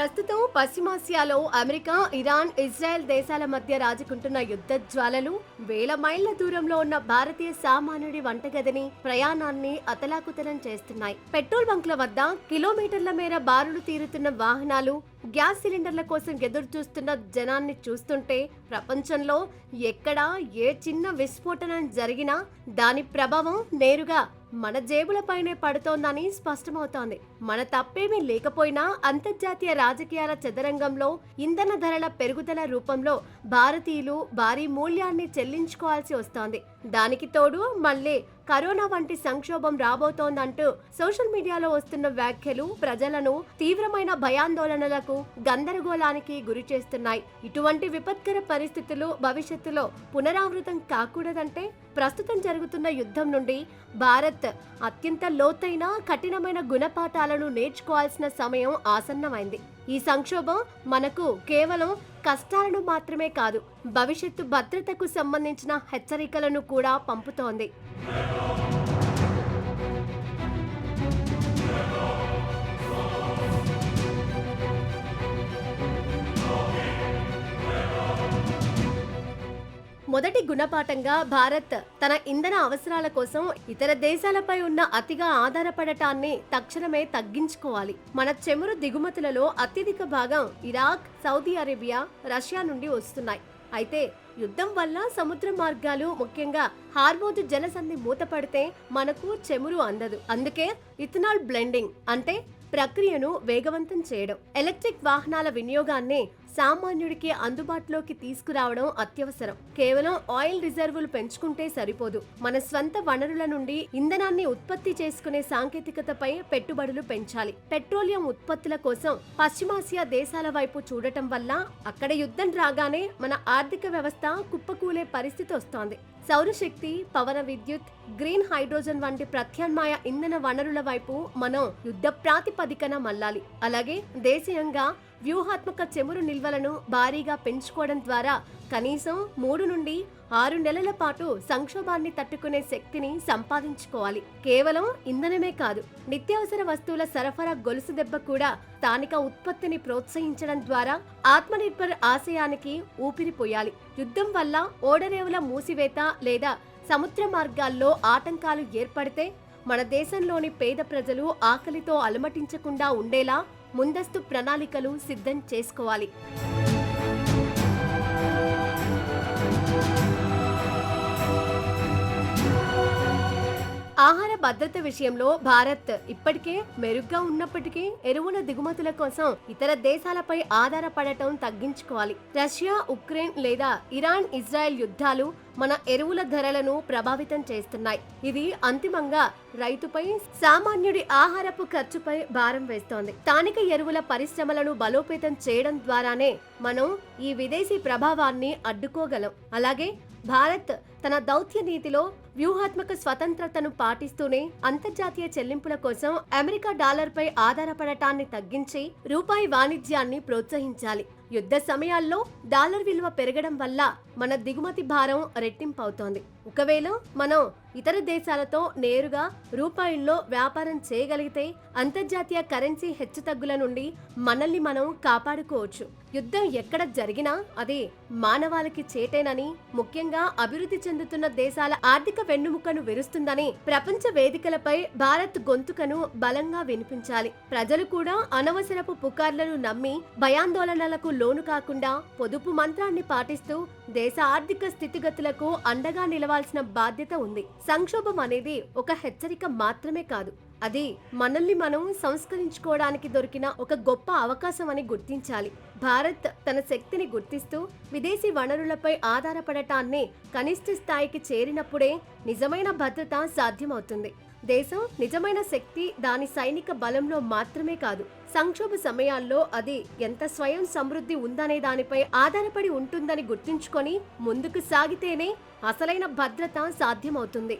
ప్రస్తుతం పశ్చిమాసియాలో America, Iran, Israel దేశాల మధ్య రాజుకుంటున్న యుద్ధ జ్వాలలు వేల మైళ్ల దూరంలో ఉన్న భారతీయ సామాన్యుడి వంటగదిని, ప్రయాణాన్ని అతలాకుతలం చేస్తున్నాయి. పెట్రోల్ బంక్ల వద్ద కిలోమీటర్ల మేర బారులు తీరుతున్న వాహనాలు, గ్యాస్ సిలిండర్ల కోసం ఎదురు చూస్తున్న జనాన్ని చూస్తుంటే ప్రపంచంలో ఎక్కడా ఏ చిన్న విస్ఫోటనం జరిగినా దాని ప్రభావం నేరుగా మన జేబులపైనే పడుతోందని స్పష్టమవుతోంది. మన తప్పేమీ లేకపోయినా అంతర్జాతీయ రాజకీయాల చదరంగంలో ఇంధన ధరల పెరుగుదల రూపంలో భారతీయులు భారీ మూల్యాన్ని చెల్లించుకోవాల్సి వస్తోంది. దానికి తోడు మళ్లీ కరోనా వంటి సంక్షోభం రాబోతోందంటూ సోషల్ మీడియాలో వస్తున్న వ్యాఖ్యలు ప్రజలను తీవ్రమైన భయాందోళనలకు, గందరగోళానికి గురి చేస్తున్నాయి. ఇటువంటి విపత్కర పరిస్థితులు భవిష్యత్తులో పునరావృతం కాకూడదంటే ప్రస్తుతం జరుగుతున్న యుద్ధం నుండి భారత్ అత్యంత లోతైన, కఠినమైన గుణపాఠాలను నేర్చుకోవాల్సిన సమయం ఆసన్నమైంది. ఈ సంక్షోభం మనకు కేవలం కష్టాలను మాత్రమే కాదు, భవిష్యత్తు భద్రతకు సంబంధించిన హెచ్చరికలను కూడా పంపుతోంది. మొదటి గుణపాఠంగా భారత్ తన ఇంధన అవసరాల కోసం ఇతర దేశాలపై ఉన్న అతిగా ఆధారపడటాన్ని తక్షణమే తగ్గించుకోవాలి. మన చమురు దిగుమతులలో అత్యధిక భాగం ఇరాక్, సౌదీ అరేబియా, రష్యా నుండి వస్తున్నాయి. అయితే యుద్ధం వల్ల సముద్ర మార్గాలు, ముఖ్యంగా హార్మోజు జలసంధి మూతపడితే మనకు చమురు అందదు. అందుకే ఇథనాల్ బ్లెండింగ్ అంటే ప్రక్రియను వేగవంతం చేయడం, ఎలక్ట్రిక్ వాహనాల వినియోగాన్ని సామాన్యుడికి అందుబాటులోకి తీసుకురావడం అత్యవసరం. కేవలం ఆయిల్ రిజర్వులు పెంచుకుంటే సరిపోదు. మన స్వంత వనరుల నుండి ఇంధనాన్ని ఉత్పత్తి చేసుకునే సాంకేతికతపై పెట్టుబడులు పెంచాలి. పెట్రోలియం ఉత్పత్తుల కోసం పశ్చిమాసియా దేశాల వైపు చూడటం వల్ల అక్కడ యుద్ధం రాగానే మన ఆర్థిక వ్యవస్థ కుప్పకూలే పరిస్థితి వస్తోంది. సౌరశక్తి, పవన విద్యుత్, గ్రీన్ హైడ్రోజన్ వంటి ప్రత్యామ్నాయ ఇంధన వనరుల వైపు మనం యుద్ధ ప్రాతిపదికన మళ్లాలి. అలాగే దేశీయంగా వ్యూహాత్మక చమురు నిల్వలను భారీగా పెంచుకోవడం ద్వారా కనీసం 3 నుండి 6 నెలల పాటు సంక్షోభాన్ని తట్టుకునే శక్తిని సంపాదించుకోవాలి. కేవలం ఇంధనమే కాదు, నిత్యావసర వస్తువుల సరఫరా గొలుసు దెబ్బ కూడా స్థానిక ఉత్పత్తిని ప్రోత్సహించడం ద్వారా ఆత్మనిర్భర్ ఆశయానికి ఊపిరిపోయాలి. యుద్ధం వల్ల ఓడరేవుల మూసివేత లేదా సముద్ర మార్గాల్లో ఆటంకాలు ఏర్పడితే మన దేశంలోని పేద ప్రజలు ఆకలితో అలమటించకుండా ఉండేలా ముందస్తు ప్రణాళికలు సిద్ధం చేసుకోవాలి. ఆహార భద్రత విషయంలో భారత్ ఇప్పటికే మెరుగ్గా ఉన్నప్పటికీ ఎరువుల దిగుమతుల కోసం ఇతర దేశాలపై ఆధారపడటం తగ్గించుకోవాలి. రష్యా, ఉక్రెయిన్ లేదా ఇరాన్, ఇజ్రాయెల్ యుద్ధాలు మన ఎరువుల ధరలను ప్రభావితం చేస్తున్నాయి. ఇది అంతిమంగా రైతుపై, సామాన్యుడి ఆహారపు ఖర్చుపై భారం వేస్తోంది. స్థానిక ఎరువుల పరిశ్రమలను బలోపేతం చేయడం ద్వారానే మనం ఈ విదేశీ ప్రభావాన్ని అడ్డుకోగలం. అలాగే భారత్ తన దౌత్య నీతిలో వ్యూహాత్మక స్వతంత్రతను పాటిస్తూనే అంతర్జాతీయ చెల్లింపుల కోసం అమెరికా డాలర్పై ఆధారపడటాన్ని తగ్గించి రూపాయి వాణిజ్యాన్ని ప్రోత్సహించాలి. యుద్ధ సమయాల్లో డాలర్ విలువ పెరగడం వల్ల మన దిగుమతి భారం రెట్టింపవుతోంది. ఒకవేళ మనం ఇతర దేశాలతో నేరుగా రూపాయిల్లో వ్యాపారం చేయగలిగితే అంతర్జాతీయ కరెన్సీ హెచ్చుతగ్గుల నుండి మనల్ని మనం కాపాడుకోవచ్చు. యుద్ధం ఎక్కడ జరిగినా అది మానవాళికి చేటేనని, ముఖ్యంగా అభివృద్ధి చెందుతున్న దేశాల ఆర్థిక వెన్నుముకను విరుస్తుందని ప్రపంచ వేదికలపై భారత్ గొంతుకను బలంగా వినిపించాలి. ప్రజలు కూడా అనవసరపు పుకార్లను నమ్మి భయాందోళనలకు లోను కాకుండా పొదుపు మంత్రాన్ని పాటిస్తూ దేశ ఆర్థిక స్థితిగతులకు అండగా నిలవాల్సిన బాధ్యత ఉంది. సంక్షోభం అనేది ఒక హెచ్చరిక మాత్రమే కాదు, అది మనల్ని మనం సంస్కరించుకోవడానికి దొరికిన ఒక గొప్ప అవకాశం అని గుర్తించాలి. భారత్ తన శక్తిని గుర్తిస్తూ విదేశీ వనరులపై ఆధారపడటాన్ని కనిష్ట స్థాయికి చేరినప్పుడే నిజమైన భద్రత సాధ్యమవుతుంది. దేశం నిజమైన శక్తి దాని సైనిక బలంలో మాత్రమే కాదు, సంక్షోభ సమయాల్లో అది ఎంత స్వయం సమృద్ధి ఉందనే దానిపై ఆధారపడి ఉంటుందని గుర్తుంచుకొని ముందుకు సాగితేనే అసలైన భద్రత సాధ్యమవుతుంది.